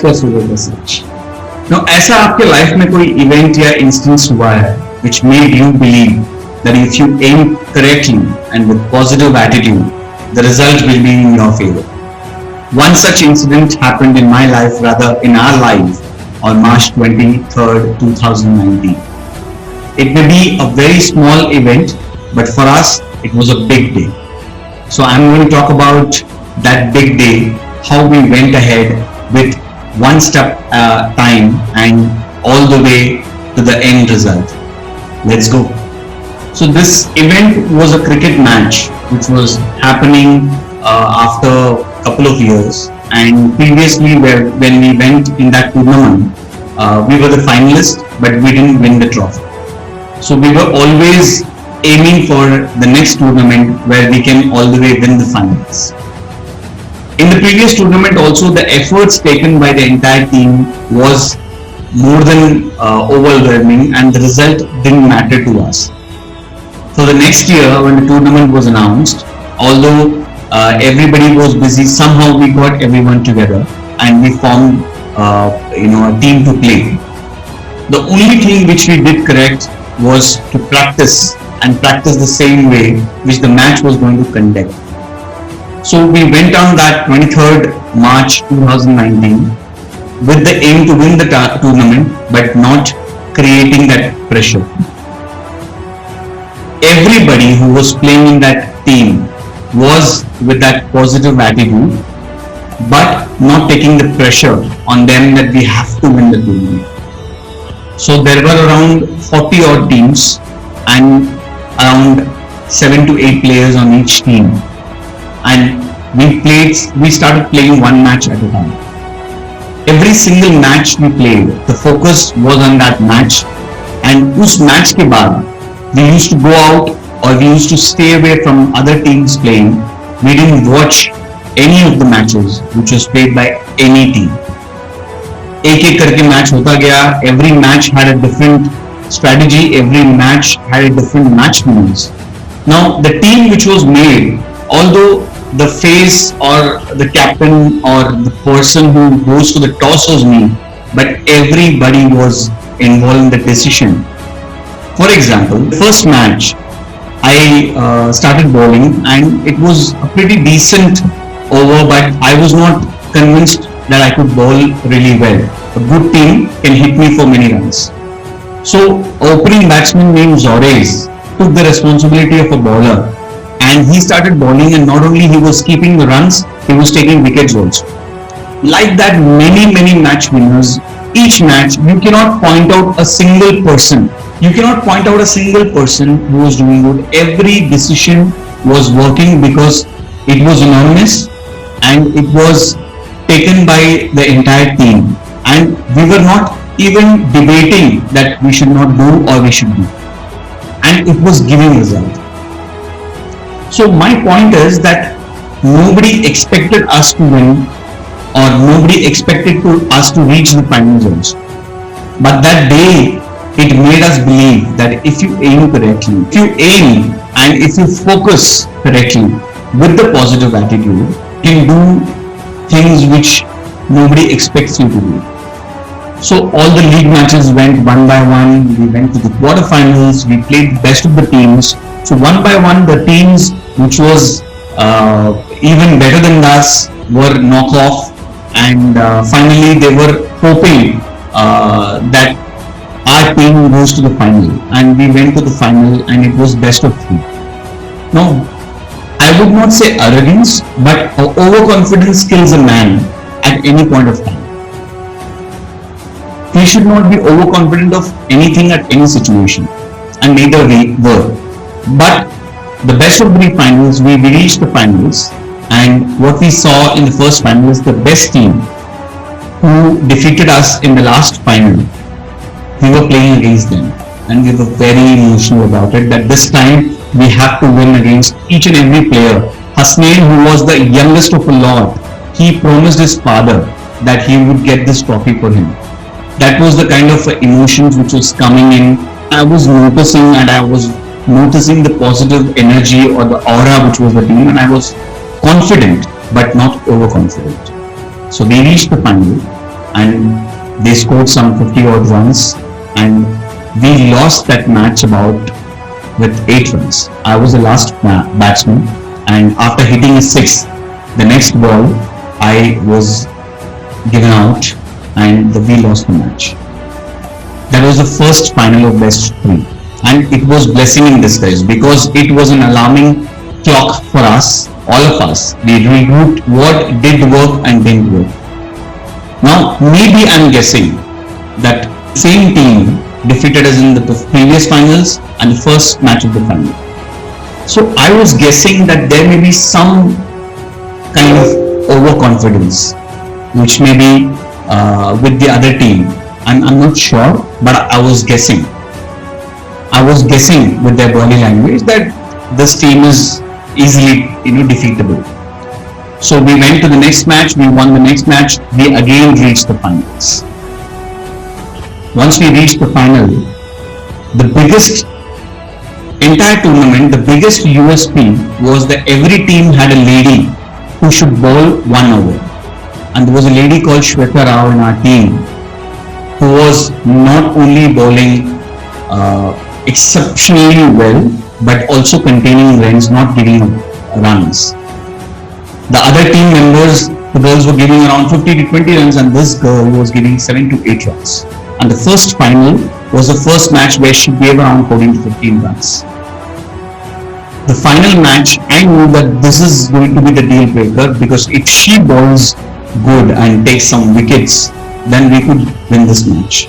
का सूरज है सच। Now, ऐसा आपके लाइफ में कोई इवेंट या इंस्टेंस हुआ है which made you believe that if you aim correctly and with positive attitude, the result will be in your favor? One such incident happened in my life, rather in our life, on March 23rd, 2019. It may be a very small event, but for us, it was a big day. So I'm going to talk about that big day, how we went ahead with one step time and all the way to the end result. Let's go. So this event was a cricket match which was happening after a couple of years, and previously when we went in that tournament, we were the finalists but we didn't win the trophy. So we were always aiming for the next tournament where we can all the way win the finals. In the previous tournament also, the efforts taken by the entire team was more than overwhelming, and the result didn't matter to us. So the next year when the tournament was announced, although everybody was busy, somehow we got everyone together and we formed a team to play. The only thing which we did correct was to practice the same way which the match was going to conduct. So we went on that 23rd March 2019 with the aim to win the tournament but not creating that pressure. Everybody who was playing in that team was with that positive attitude but not taking the pressure on them that we have to win the tournament. So there were around 40 odd teams and around 7 to 8 players on each team, and we started playing one match at a time. Every single match we played, the focus was on that match, and उस match के बाद we used to go out or we used to stay away from other teams playing. We didn't watch any of the matches which was played by any team. एक एक करके match होता गया. Every match had a different strategy. Every match had a different match moves. Now the team which was made, although the face or the captain or the person who goes to the toss was me, but everybody was involved in the decision. For example, the first match I started bowling and it was a pretty decent over, but I was not convinced that I could bowl really well. A good team can hit me for many runs. So opening batsman named Zorez took the responsibility of a bowler, and he started bowling, and not only he was keeping the runs, he was taking wickets also. Like that, many match winners. Each match, you cannot point out a single person. You cannot point out a single person who was doing good. Every decision was working because it was unanimous and it was taken by the entire team. And we were not even debating that we should not do or we should do. And it was giving result. So my point is that nobody expected us to win, or nobody expected us to reach the final zones. But that day, it made us believe that if you aim correctly, if you aim and if you focus correctly with the positive attitude, you can do things which nobody expects you to do. So all the league matches went one by one. We went to the quarterfinals. We played the best of the teams. So one by one, the teams which was even better than us were knocked off, and finally they were hoping that our team goes to the final, and we went to the final, and it was best of 3. Now, I would not say arrogance, but overconfidence kills a man at any point of time. We should not be overconfident of anything at any situation, and neither we were. But the best of 3 finals, we reached the finals, and what we saw in the first final is the best team who defeated us in the last final. We were playing against them, and we were very emotional about it, that this time we have to win against each and every player. Hasnain, who was the youngest of a lot, he promised his father that he would get this trophy for him. That was the kind of emotions which was coming in. I was noticing, and I was noticing the positive energy or the aura which was the team, and I was confident but not overconfident. So we reached the final. and they scored some 50 odd runs, and we lost that match about with 8 runs. I was the last batsman, and after hitting a 6, the next ball I was given out, and we lost the match. That was the first final of best 3, and it was blessing in disguise because it was an alarming clock for us, all of us. We regrouped what did work and didn't work. Now, maybe I'm guessing that same team defeated us in the previous finals and the first match of the final. So I was guessing that there may be some kind of overconfidence, which may be with the other team. I'm not sure, but I was guessing. I was guessing with their body language that this team is easily, defeatable. So we went to the next match, we won the next match, we again reached the finals. Once we reached the final, the biggest entire tournament, the biggest USP was that every team had a lady who should bowl 1 over. And there was a lady called Shweta Rao in our team who was not only bowling exceptionally well, but also containing runs, not giving runs. The other team members, the girls were giving around 50 to 20 runs, and this girl was giving 7 to 8 runs. And the first final was the first match where she gave around 14 to 15 runs. The final match, I knew that this is going to be the deal breaker, because if she bowls good and takes some wickets, then we could win this match.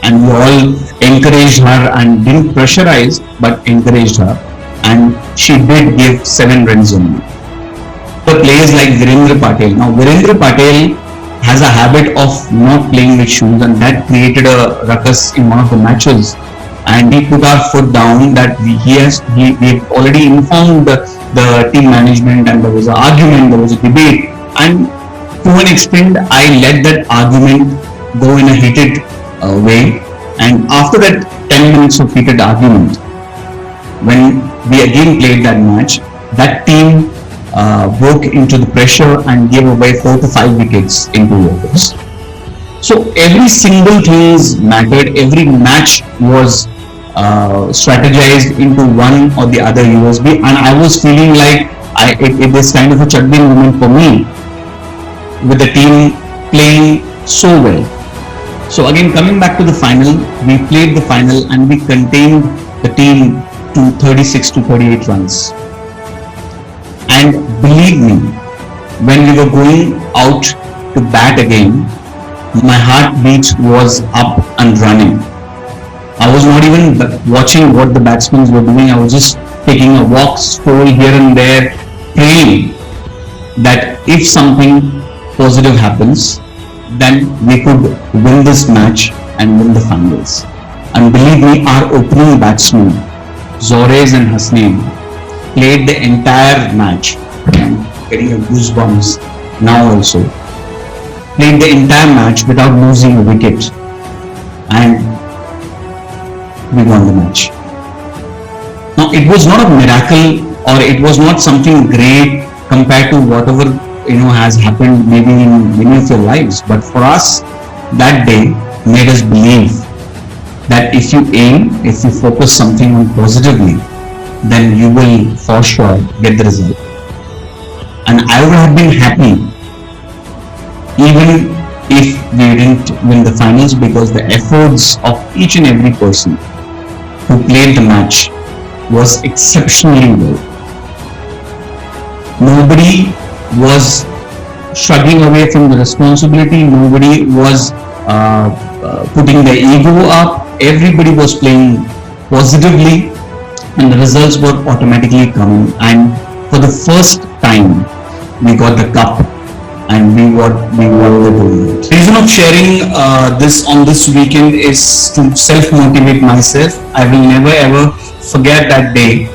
And we all encouraged her and didn't pressurize, but encouraged her, and she did give 7 runs only. The players like Virendra Patel. Now Virendra Patel has a habit of not playing with shoes, and that created a ruckus in one of the matches. And we put our foot down that we already informed the team management, and there was an argument, there was a debate, and to an extent I let that argument go in a heated way. And after that 10 minutes of heated argument, when we again played that match, that team broke into the pressure and gave away 4 to 5 wickets in 2 overs. So every single thing mattered. Every match was strategized into one or the other USB, and I was feeling like it is kind of a Chaddi moment for me, with the team playing so well. So again, coming back to the final, we played the final and we contained the team to 36 to 38 runs. And believe me, when we were going out to bat again, my heartbeat was up and running. I was not even watching what the batsmen were doing. I was just taking a walk, stroll here and there, praying that if something positive happens, then we could win this match and win the finals. And believe me, our opening batsmen, Zorez and Hasnain, played the entire match. I'm getting a goosebumps now also. Played the entire match without losing a wicket, and we won the match. Now it was not a miracle, or it was not something great compared to whatever has happened maybe in many of your lives, but for us that day made us believe that if you aim, if you focus something on positively, then you will for sure get the result. And I would have been happy even if we didn't win the finals, because the efforts of each and every person who played the match was exceptionally well. Nobody was shrugging away from the responsibility. Nobody was putting their ego up. Everybody was playing positively, and the results were automatically coming. And for the first time, we got the cup, and we won the tournament. The reason of sharing this on this weekend is to self-motivate myself. I will never ever forget that day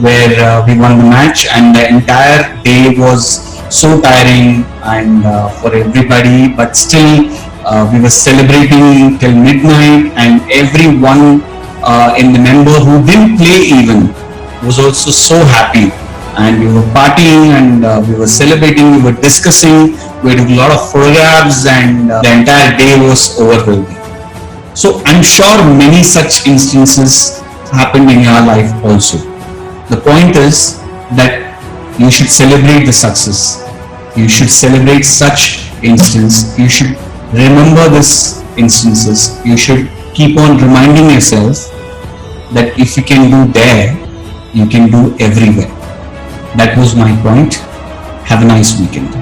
where we won the match, and the entire day was so tiring and for everybody, but still we were celebrating till midnight, and everyone in the member who didn't play even was also so happy, and we were partying and we were celebrating, we were discussing we did a lot of photographs, and the entire day was overwhelming. So I'm sure many such instances happened in your life also. The point is that you should celebrate the success. You should celebrate such instance. You should remember this instances. You should keep on reminding yourself that if you can do there, you can do everywhere. That was my point. Have a nice weekend.